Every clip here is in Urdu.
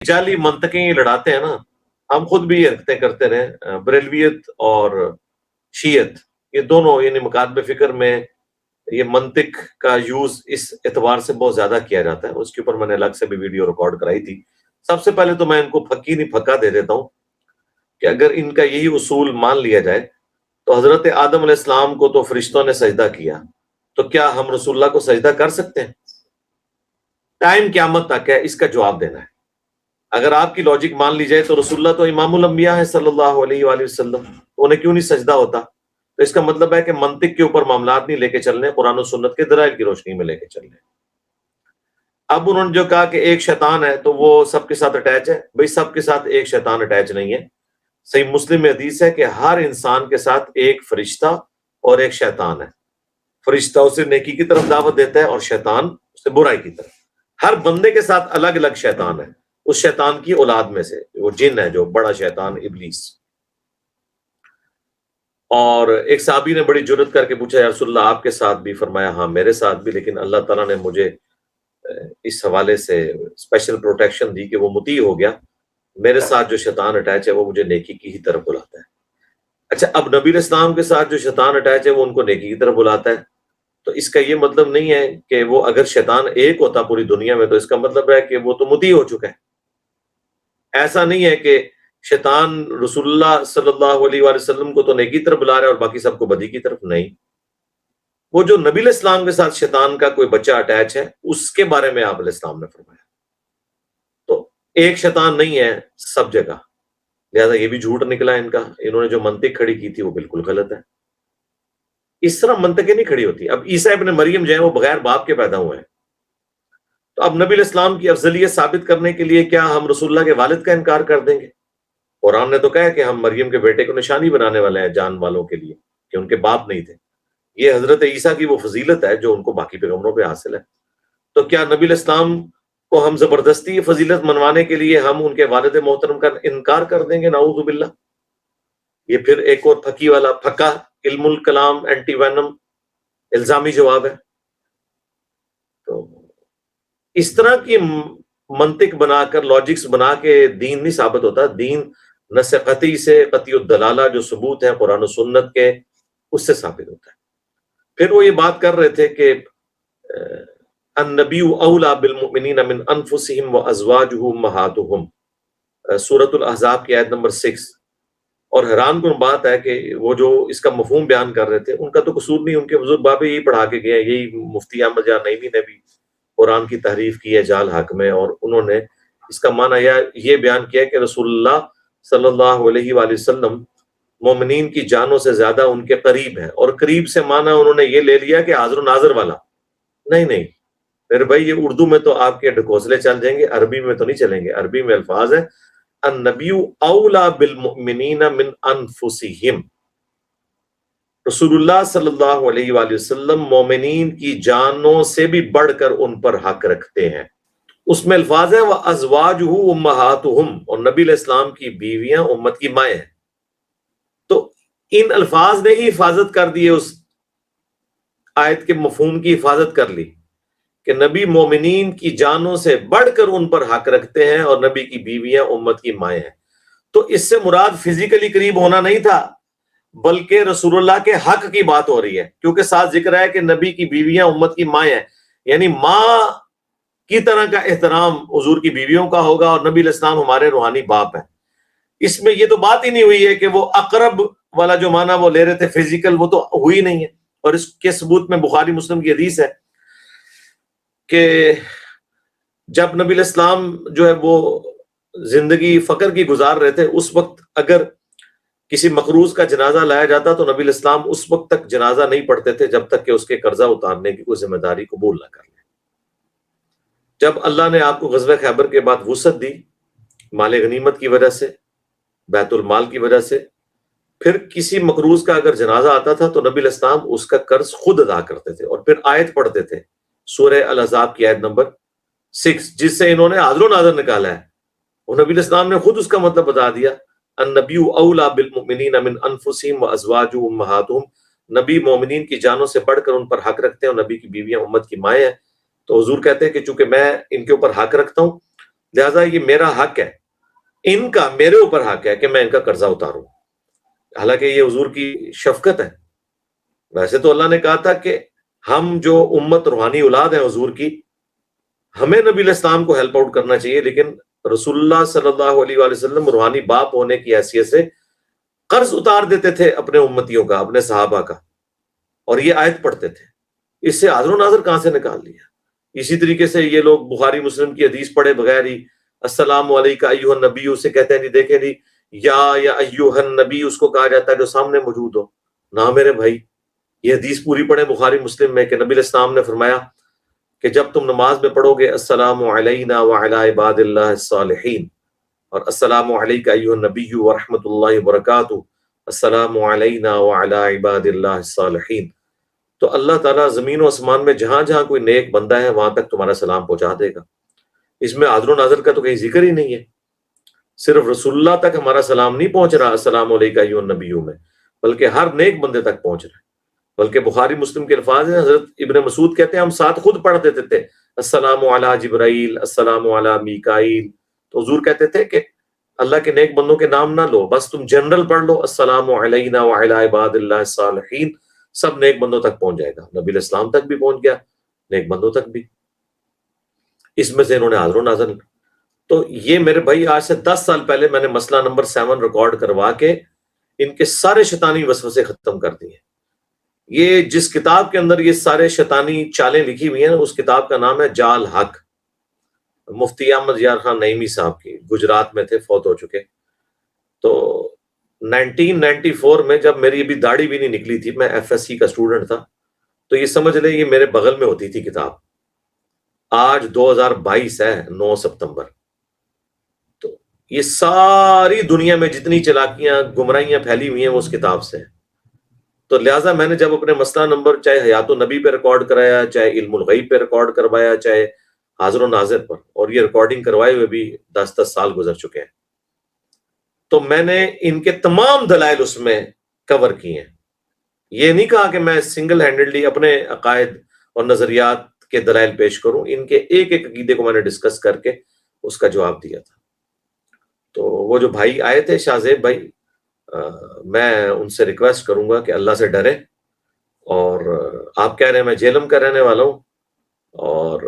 جعلی منطقیں یہ لڑاتے ہیں نا، ہم خود بھی یہ حرکتیں کرتے رہے. بریلویت اور شیعت یہ دونوں یعنی مکاتب فکر میں یہ منطق کا یوز اس اعتبار سے بہت زیادہ کیا جاتا ہے. اس کے اوپر میں نے الگ سے بھی ویڈیو ریکارڈ کرائی تھی. سب سے پہلے تو میں ان کو پھکی نہیں پھکا دے دیتا ہوں کہ اگر ان کا یہی اصول مان لیا جائے تو حضرت آدم علیہ السلام کو تو فرشتوں نے سجدہ کیا، تو کیا ہم رسول اللہ کو سجدہ کر سکتے ہیں؟ ٹائم قیامت تک ہے اس کا جواب دینا ہے. اگر آپ کی لاجک مان لی جائے تو رسول اللہ تو امام الانبیاء ہے صلی اللہ علیہ وآلہ وسلم، انہیں کیوں نہیں سجدہ ہوتا؟ تو اس کا مطلب ہے کہ منطق کے اوپر معاملات نہیں لے کے چلنے، قرآن و سنت کے دلائل کی روشنی میں لے کے چلنے. اب انہوں نے جو کہا کہ ایک شیطان ہے تو وہ سب کے ساتھ اٹیچ ہے. بھئی سب کے ساتھ ایک شیطان اٹیچ نہیں ہے. صحیح مسلم میں حدیث ہے کہ ہر انسان کے ساتھ ایک فرشتہ اور ایک شیطان ہے. فرشتہ اسے نیکی کی طرف دعوت دیتا ہے اور شیطان اسے برائی کی طرف. ہر بندے کے ساتھ الگ الگ شیطان ہے، اس شیطان کی اولاد میں سے وہ جن ہے جو بڑا شیطان ابلیس. اور ایک صحابی نے بڑی جرت کر کے پوچھا یا رسول اللہ آپ کے ساتھ بھی؟ فرمایا ہاں میرے ساتھ بھی، لیکن اللہ تعالیٰ نے مجھے اس حوالے سے اسپیشل پروٹیکشن دی کہ وہ مطیع ہو گیا. میرے ساتھ جو شیطان اٹیچ ہے وہ مجھے نیکی کی ہی طرف بلاتا ہے. اچھا اب نبی علیہ السلام کے ساتھ جو شیطان اٹیچ ہے وہ ان کو نیکی کی طرف بلاتا ہے. تو اس کا یہ مطلب نہیں ہے کہ وہ اگر شیطان ایک ہوتا پوری دنیا میں تو اس کا مطلب ہے کہ وہ تو مطیع ہو چکا ہے. ایسا نہیں ہے کہ شیطان رسول اللہ صلی اللہ علیہ وآلہ وسلم کو تو نیکی کی طرف بلا رہا ہے اور باقی سب کو بدی کی طرف. نہیں، وہ جو نبی علیہ السلام کے ساتھ شیطان کا کوئی بچہ اٹیچ ہے اس کے بارے میں آپ علیہ السلام نے فرمایا. تو ایک شیطان نہیں ہے سب جگہ، لہذا یہ بھی جھوٹ نکلا ان کا. انہوں نے جو منطق کھڑی کی تھی وہ بالکل غلط ہے. اس طرح منطقیں نہیں کھڑی ہوتی. اب عیسیٰ ابن مریم جو ہے وہ بغیر باپ کے پیدا ہوئے ہیں، تو اب نبی علیہ السلام کی افضلیت ثابت کرنے کے لیے کیا ہم رسول اللہ کے والد کا انکار کر دیں گے؟ قرآن نے تو کہا کہ ہم مریم کے بیٹے کو نشانی بنانے والے ہیں جان والوں کے لیے کہ ان کے باپ نہیں تھے. یہ حضرت عیسیٰ کی وہ فضیلت ہے جو ان کو باقی پیغمبروں پہ حاصل ہے. تو کیا نبی علیہ السلام کو ہم زبردستی فضیلت منوانے کے لیے ہم ان کے والد محترم کا انکار کر دیں گے؟ نعوذ باللہ. یہ پھر ایک اور پھکی والا پھکا علم الکلام اینٹی وینم الزامی جواب ہے. تو اس طرح کی منطق بنا کر لاجکس بنا کے دین نہیں ثابت ہوتا. دین نص قطعی سے، قطعی الدلالہ جو ثبوت ہے قرآن و سنت کے، اس سے ثابت ہوتا ہے. پھر وہ یہ بات کر رہے تھے کہ النبی اولا بالمؤمنین من انفسہم وازواجہ امہاتہم، سورۃ الاحزاب کی آیت نمبر 6. اور حیران کن بات ہے کہ وہ جو اس کا مفہوم بیان کر رہے تھے ان کا تو قصور نہیں، ان کے بزرگ بابے یہی پڑھا کے گئے. یہی مفتی احمد جان نعیمی نے بھی قرآن کی تحریف کی ہے جال حق میں، اور انہوں نے اس کا معنی یہ بیان کیا کہ رسول اللہ صلی اللہ علیہ وآلہ وسلم مومنین کی جانوں سے زیادہ ان کے قریب ہیں. اور قریب سے معنی انہوں نے یہ لے لیا کہ حاضر و ناظر والا. نہیں میرے بھائی، یہ اردو میں تو آپ کے ڈھکوسلے چل جائیں گے، عربی میں تو نہیں چلیں گے. عربی میں الفاظ ہے النبی اولا بالمؤمنین من انفسہم. رسول اللہ صلی اللہ علیہ وآلہ وسلم مومنین کی جانوں سے بھی بڑھ کر ان پر حق رکھتے ہیں. اس میں الفاظ ہے وَأَزْوَاجُهُ أُمَّهَاتُهُمْ، اور نبی علیہ السلام کی بیویاں امت کی مائیں ہیں. تو ان الفاظ نے ہی حفاظت کر دی، اس آیت کے مفہوم کی حفاظت کر لی کہ نبی مومنین کی جانوں سے بڑھ کر ان پر حق رکھتے ہیں اور نبی کی بیویاں امت کی مائیں ہیں. تو اس سے مراد فزیکلی قریب ہونا نہیں تھا، بلکہ رسول اللہ کے حق کی بات ہو رہی ہے، کیونکہ ساتھ ذکر ہے کہ نبی کی بیویاں امت کی مائیں ہیں. یعنی ماں کی طرح کا احترام حضور کی بیویوں کا ہوگا، اور نبی علیہ السلام ہمارے روحانی باپ ہیں. اس میں یہ تو بات ہی نہیں ہوئی ہے کہ وہ اقرب والا جو معنی وہ لے رہے تھے فزیکل، وہ تو ہوئی نہیں ہے. اور اس کے ثبوت میں بخاری مسلم کی حدیث ہے کہ جب نبی علیہ السلام جو ہے وہ زندگی فقر کی گزار رہے تھے، اس وقت اگر کسی مقروض کا جنازہ لایا جاتا تو نبی علیہ السلام اس وقت تک جنازہ نہیں پڑھتے تھے جب تک کہ اس کے قرضہ اتارنے کی کوئی ذمہ داری قبول نہ کر لیں. جب اللہ نے آپ کو غزوہ خیبر کے بعد وسعت دی مال غنیمت کی وجہ سے، بیت المال کی وجہ سے، پھر کسی مقروض کا اگر جنازہ آتا تھا تو نبی علیہ السلام اس کا قرض خود ادا کرتے تھے، اور پھر آیت پڑھتے تھے سورہ الاحزاب کی آیت نمبر 6 جس سے انہوں نے حاضر و ناظر نکالا ہے. اور نبی علیہ السلام نے خود اس کا مطلب بتا دیا النبی اولا بالمؤمنین من انفسہم وازواجہ امہاتہم، نبی مومنین کی جانوں سے بڑھ کر ان پر حق رکھتے ہیں اور نبی کی بیویاں امت کی مائیں ہیں. تو حضور کہتے ہیں کہ چونکہ میں ان کے اوپر حق رکھتا ہوں لہٰذا یہ میرا حق ہے، ان کا میرے اوپر حق ہے کہ میں ان کا قرضہ اتاروں، حالانکہ یہ حضور کی شفقت ہے۔ ویسے تو اللہ نے کہا تھا کہ ہم جو امت روحانی اولاد ہیں حضور کی، ہمیں نبی علیہ السلام کو ہیلپ آؤٹ کرنا چاہیے، لیکن رسول اللہ صلی اللہ علیہ وآلہ وسلم روحانی باپ ہونے کی حیثیت سے قرض اتار دیتے تھے اپنے امتیوں کا، اپنے صحابہ کا، اور یہ آیت پڑھتے تھے۔ اس سے حاضر و ناظر کہاں سے نکال لیا؟ اسی طریقے سے یہ لوگ بخاری مسلم کی حدیث پڑھے بغیر ہی السلام علیکہ ایھا النبی اسے کہتے ہیں، نہیں دیکھیں نہیں، یا ایھا النبی اس کو کہا جاتا ہے جو سامنے موجود ہو۔ نہ میرے بھائی، یہ حدیث پوری پڑھیں بخاری مسلم میں کہ نبی علیہ السلام نے فرمایا کہ جب تم نماز میں پڑھو گے السلام علینا وعلی عباد اللہ الصالحین، اور السلام علیکہ ایھا النبی ورحمۃ اللہ وبرکاتہ، السلام علینا وعلی عباد اللہ الصالحین، تو اللہ تعالیٰ زمین و آسمان میں جہاں جہاں کوئی نیک بندہ ہے وہاں تک تمہارا سلام پہنچا دے گا۔ اس میں حاضر و ناظر کا تو کہیں ذکر ہی نہیں ہے، صرف رسول اللہ تک ہمارا سلام نہیں پہنچ رہا السلام علیکہ ایھا النبی میں، بلکہ ہر نیک بندے تک پہنچ رہا ہے۔ بلکہ بخاری مسلم کے الفاظ ہیں، حضرت ابن مسعود کہتے ہیں ہم ساتھ خود پڑھ دیتے تھے السلام علی جبرائیل، السلام علی میکائیل، تو حضور کہتے تھے کہ اللہ کے نیک بندوں کے نام نہ لو، بس تم جنرل پڑھ لو السلام علینا وعلی عباد اللہ الصالحین، سب نیک بندوں تک پہنچ جائے گا۔ نبی علیہ السلام تک بھی پہنچ گیا، نیک بندوں تک بھی۔ اس میں سے انہوں نے حاضر و ناظر، تو یہ میرے بھائی آج سے 10 سال پہلے میں نے مسئلہ نمبر 7 ریکارڈ کروا کے ان کے سارے شیطانی وسوسے ختم کر دیے۔ یہ جس کتاب کے اندر یہ سارے شیطانی چالیں لکھی ہوئی ہیں، اس کتاب کا نام ہے جال حق، مفتی احمد یار خان نعیمی صاحب کی، گجرات میں تھے، فوت ہو چکے۔ تو 1994 میں جب میری ابھی داڑھی بھی نہیں نکلی تھی، میں ایف ایس سی کا اسٹوڈنٹ تھا، تو یہ سمجھ لیں یہ میرے بغل میں ہوتی تھی کتاب۔ آج 2022 ہے، 9 ستمبر، تو یہ ساری دنیا میں جتنی چلاکیاں گمراہیاں پھیلی ہوئی ہیں وہ اس کتاب سے ہیں۔ تو لہٰذا میں نے جب اپنے مسئلہ نمبر چاہے حیات النبی پہ ریکارڈ کرایا، چاہے علم الغیب پہ ریکارڈ کروایا، چاہے حاضر و ناظر پر، اور یہ ریکارڈنگ کروائے ہوئے بھی 10 سال گزر چکے ہیں، تو میں نے ان کے تمام دلائل اس میں کور کیے ہیں۔ یہ نہیں کہا کہ میں سنگل ہینڈڈلی اپنے عقائد اور نظریات کے دلائل پیش کروں، ان کے ایک ایک عقیدے کو میں نے ڈسکس کر کے اس کا جواب دیا تھا۔ تو وہ جو بھائی آئے تھے شاہ زیب بھائی، میں ان سے ریکویسٹ کروں گا کہ اللہ سے ڈریں، اور آپ کہہ رہے ہیں میں جیلم کا رہنے والا ہوں، اور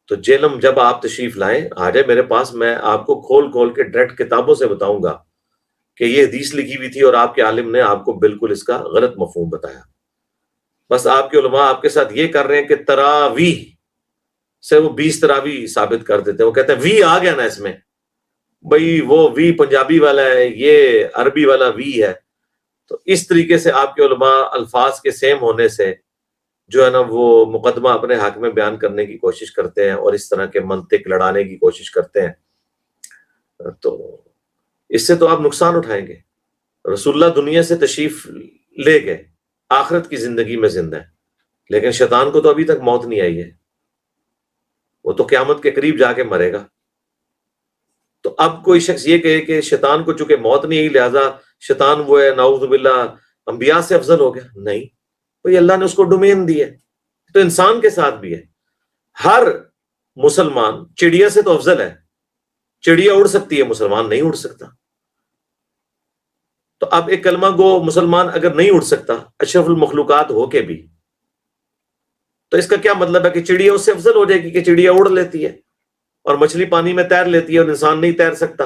تو جیلم جب آپ تشریف لائیں آ جائے میرے پاس، میں آپ کو کھول کھول کے ڈائریکٹ کتابوں سے بتاؤں گا کہ یہ حدیث لکھی ہوئی تھی اور آپ کے عالم نے آپ کو بالکل اس کا غلط مفہوم بتایا۔ بس آپ کے علماء آپ کے ساتھ یہ کر رہے ہیں کہ تراویح سے وہ 20 تراویح ثابت کر دیتے ہیں، وہ کہتے ہیں وی آ گیا نا اس میں، بھئی وہ وی پنجابی والا ہے، یہ عربی والا وی ہے۔ تو اس طریقے سے آپ کے علماء الفاظ کے سیم ہونے سے جو ہے نا وہ مقدمہ اپنے حق میں بیان کرنے کی کوشش کرتے ہیں، اور اس طرح کے منطق لڑانے کی کوشش کرتے ہیں، تو اس سے تو آپ نقصان اٹھائیں گے۔ رسول اللہ دنیا سے تشریف لے گئے، آخرت کی زندگی میں زندہ ہے، لیکن شیطان کو تو ابھی تک موت نہیں آئی ہے، وہ تو قیامت کے قریب جا کے مرے گا۔ تو اب کوئی شخص یہ کہے کہ شیطان کو چونکہ موت نہیں آئی لہذا شیطان وہ ہے نعوذ باللہ انبیاء سے افضل ہو گیا، نہیں بھئی اللہ نے اس کو ڈومین دی ہے، تو انسان کے ساتھ بھی ہے۔ ہر مسلمان چڑیا سے تو افضل ہے، چڑیا اڑ سکتی ہے، مسلمان نہیں اڑ سکتا۔ تو اب ایک کلمہ گو مسلمان اگر نہیں اڑ سکتا اشرف المخلوقات ہو کے بھی، تو اس کا کیا مطلب ہے کہ چڑیا اس سے افضل ہو جائے گی کہ چڑیا اڑ لیتی ہے اور مچھلی پانی میں تیر لیتی ہے اور انسان نہیں تیر سکتا؟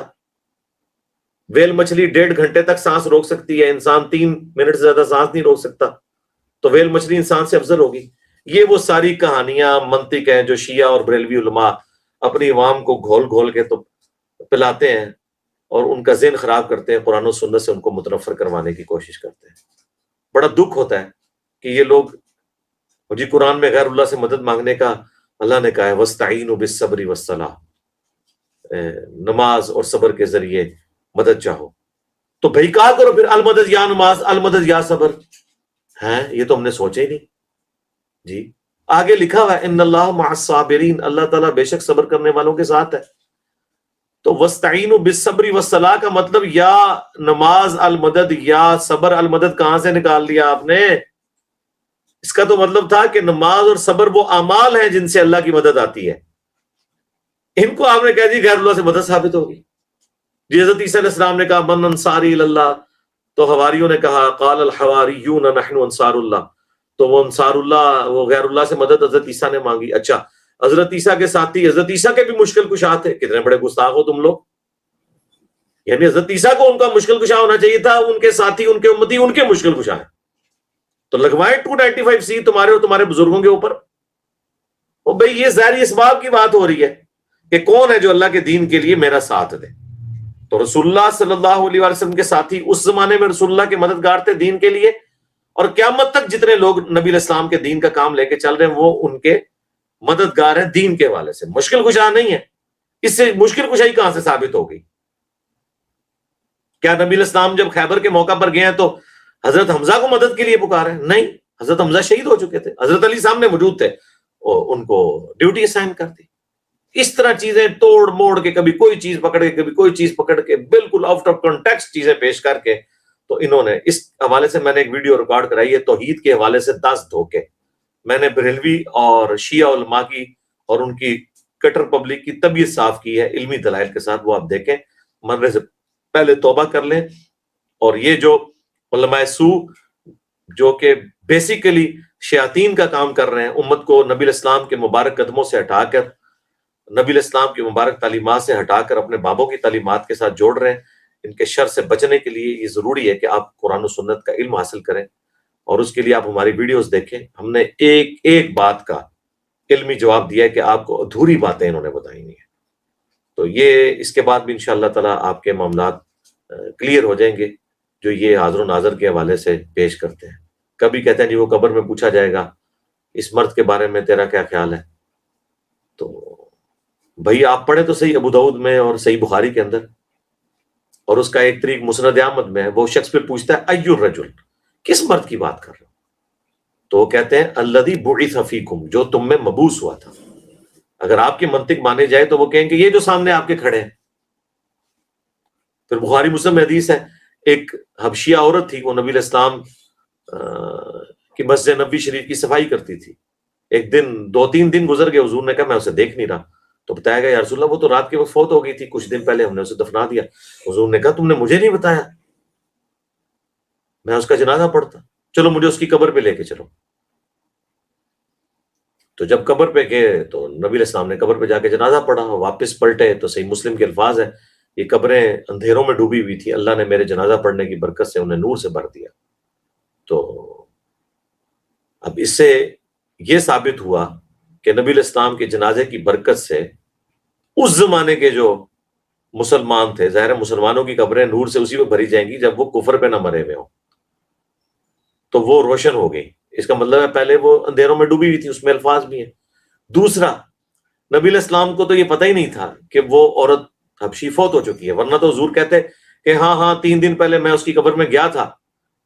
ویل مچھلی 1.5 گھنٹے تک سانس روک سکتی ہے، انسان 3 منٹ سے زیادہ سانس نہیں روک سکتا، تو ویل مچھلی انسان سے افضل ہوگی؟ یہ وہ ساری کہانیاں منطق ہیں جو شیعہ اور بریلوی علماء اپنی عوام کو گھول گھول کے تو پلاتے ہیں اور ان کا ذہن خراب کرتے ہیں، قرآن و سنت سے ان کو متنفر کروانے کی کوشش کرتے ہیں۔ بڑا دکھ ہوتا ہے کہ یہ لوگ، جی قرآن میں غیر اللہ سے مدد مانگنے کا اللہ نے کہا ہے وَاسْتَعِينُوا بِالصَّبْرِ وَالصَّلَاةِ، نماز اور صبر کے ذریعے مدد چاہو، تو بھائی کہا کرو پھر المدد یا نماز، المدد یا صبر، ہیں یہ تو ہم نے سوچے ہی نہیں۔ جی آگے لکھا ہوا ہے ان اللہ مع الصابرین، اللہ تعالیٰ بے شک صبر کرنے والوں کے ساتھ ہے۔ تو وَاسْتَعِينُوا بِالصَّبْرِ وَالصَّلَاةِ کا مطلب یا نماز المدد یا صبر المدد کہاں سے نکال لیا آپ نے؟ اس کا تو مطلب تھا کہ نماز اور صبر وہ اعمال ہیں جن سے اللہ کی مدد آتی ہے۔ ان کو آپ نے کہہ دی غیر اللہ سے مدد ثابت ہوگی. جی حضرت عیسیٰ علیہ السلام نے کہا من انصاری اللہ، تو حواریوں نے کہا قال الحواریون نحن انصار اللہ، تو وہ انصار اللہ، وہ غیر اللہ سے مدد حضرت عیسیٰ نے مانگی. اچھا، حضرت عیسیٰ کے ساتھی حضرت عیسیٰ کے بھی مشکل کشا تھے. کتنے بڑے گستاخ ہو تم لوگ. یعنی حضرت عیسیٰ کو ان کا مشکل کشا ہونا چاہیے تھا، ان کے ساتھی ان کے امتی ان کے مشکل کشا ہیں. تو لگوائے 295C تمہارے اور تمہارے بزرگوں کے اوپر. اور بھئی یہ ظاہری اسباب کی بات ہو رہی ہے کہ کون ہے جو اللہ کے دین کے لیے میرا ساتھ دے. تو رسول اللہ صلی اللہ علیہ وسلم کے ساتھی اس زمانے میں رسول اللہ کے مددگار تھے دین کے لیے، اور قیامت تک جتنے لوگ نبی علیہ السلام کے دین کا کام لے کے چل رہے ہیں وہ ان کے مددگار ہیں دین کے حوالے سے. مشکل کشا نہیں ہے. اس سے مشکل کشائی کہاں سے ثابت ہو گئی؟ کیا نبی علیہ السلام جب خیبر کے موقع پر گئے ہیں تو حضرت حمزہ کو مدد کے لیے پکارے؟ نہیں، حضرت حمزہ شہید ہو چکے تھے، حضرت علی سامنے موجود تھے، اور ان کو ڈیوٹی اسائن کر دی. اس طرح چیزیں توڑ موڑ کے، کبھی کوئی چیز پکڑ کے کبھی کوئی چیز پکڑ کے، بالکل آؤٹ آف کانٹیکسٹ چیزیں پیش کر کے، تو انہوں نے اس حوالے سے میں نے ایک ویڈیو ریکارڈ کرائی ہے توحید کے حوالے سے 10 دھوکے. میں نے بریلوی اور شیعہ علماء کی اور ان کی کٹر پبلک کی طبیعت صاف کی ہے علمی دلائل کے ساتھ. وہ آپ دیکھیں، مرنے سے پہلے توبہ کر لیں. اور یہ جو علماء سو جو کہ بیسیکلی شیاطین کا کام کر رہے ہیں، امت کو نبی علیہ السلام کے مبارک قدموں سے ہٹا کر، نبی علیہ السلام کی مبارک تعلیمات سے ہٹا کر اپنے بابوں کی تعلیمات کے ساتھ جوڑ رہے ہیں، ان کے شر سے بچنے کے لیے یہ ضروری ہے کہ آپ قرآن و سنت کا علم حاصل کریں. اور اس کے لیے آپ ہماری ویڈیوز دیکھیں. ہم نے ایک ایک بات کا علمی جواب دیا ہے کہ آپ کو ادھوری باتیں انہوں نے بتائی نہیں ہیں. تو یہ اس کے بعد بھی انشاءاللہ تعالیٰ آپ کے معاملات کلیئر ہو جائیں گے جو یہ حاضر و ناظر کے حوالے سے پیش کرتے ہیں. کبھی کہتے ہیں جی وہ قبر میں پوچھا جائے گا اس مرد کے بارے میں تیرا کیا خیال ہے. تو بھائی آپ پڑھیں تو صحیح ابو داؤد میں اور صحیح بخاری کے اندر، اور اس کا ایک طریق مسند احمد میں ہے. وہ شخص پھر پوچھتا ہے ای الرجل، کس مرد کی بات کر رہے ہو؟ تو وہ کہتے ہیں الذی بعث فیکم، جو تم میں مبعوث ہوا تھا. اگر آپ کی منطق مانے جائے تو وہ کہیں گے یہ جو سامنے آپ کے کھڑے ہیں. پھر بخاری مسلم میں حدیث ہے، ایک حبشیہ عورت تھی، وہ نبی علیہ السلام کی مسجد نبوی شریف کی صفائی کرتی تھی. ایک دن 2-3 دن گزر گئے، حضور نے کہا میں اسے دیکھ نہیں رہا. تو بتایا گیا یا رسول اللہ وہ تو رات کے وقت فوت ہو گئی تھی، کچھ دن پہلے ہم نے اسے دفنا دیا. حضور نے کہا تم نے مجھے نہیں بتایا، میں اس کا جنازہ پڑھتا، چلو مجھے اس کی قبر پہ لے کے چلو. تو جب قبر پہ گئے تو نبی علیہ السلام نے قبر پہ جا کے جنازہ پڑھا. واپس پلٹے تو صحیح مسلم کے الفاظ ہیں، یہ قبریں اندھیروں میں ڈوبی ہوئی تھی، اللہ نے میرے جنازہ پڑھنے کی برکت سے انہیں نور سے بھر دیا. تو اب اس سے یہ ثابت ہوا کہ نبی علیہ السلام کے جنازے کی برکت سے اس زمانے کے جو مسلمان تھے، ظاہر مسلمانوں کی قبریں نور سے اسی پہ بھری جائیں گی جب وہ کفر پہ نہ مرے ہوئے ہوں، تو وہ روشن ہو گئی. اس کا مطلب ہے پہلے وہ اندھیروں میں ڈوبی ہوئی تھی، اس میں الفاظ بھی ہیں. دوسرا، نبی علیہ السلام کو تو یہ پتہ ہی نہیں تھا کہ وہ عورت حبشی فوت ہو چکی ہے، ورنہ تو حضور کہتے کہ ہاں 3 دن پہلے میں اس کی قبر میں گیا تھا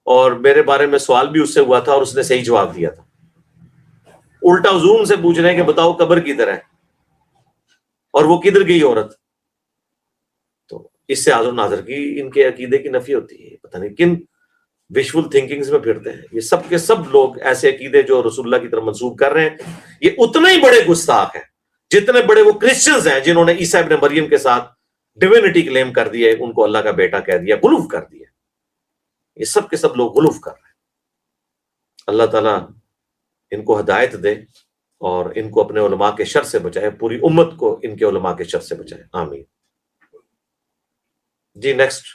اور میرے بارے میں سوال بھی اس سے ہوا تھا اور اس نے صحیح جواب دیا تھا. الٹا حضور ان سے پوچھ رہے ہیں کہ بتاؤ قبر کدھر ہے اور وہ کدھر گئی عورت. تو اس سے حاضر ناظر کی ان کے عقیدے کی نفی ہوتی ہے. پتہ نہیں کن وشفل تھنکنگز میں پھرتے ہیں یہ سب کے سب لوگ. ایسے عقیدے جو رسول اللہ کی طرف منسوب کر رہے ہیں یہ اتنے ہی بڑے گستاخ ہیں جتنے بڑے وہ کرسچنز ہیں جنہوں نے عیسیٰ ابن مریم کے ساتھ ڈیوینٹی کلیم کر دیا ہے، ان کو اللہ کا بیٹا کہہ دیا، غلوف کر دیا. یہ سب کے سب لوگ غلوف کر رہے ہیں. اللہ تعالیٰ ان کو ہدایت دے اور ان کو اپنے علماء کے شر سے بچائے، پوری امت کو ان کے علماء کے شر سے بچائے. آمین. جی نیکسٹ.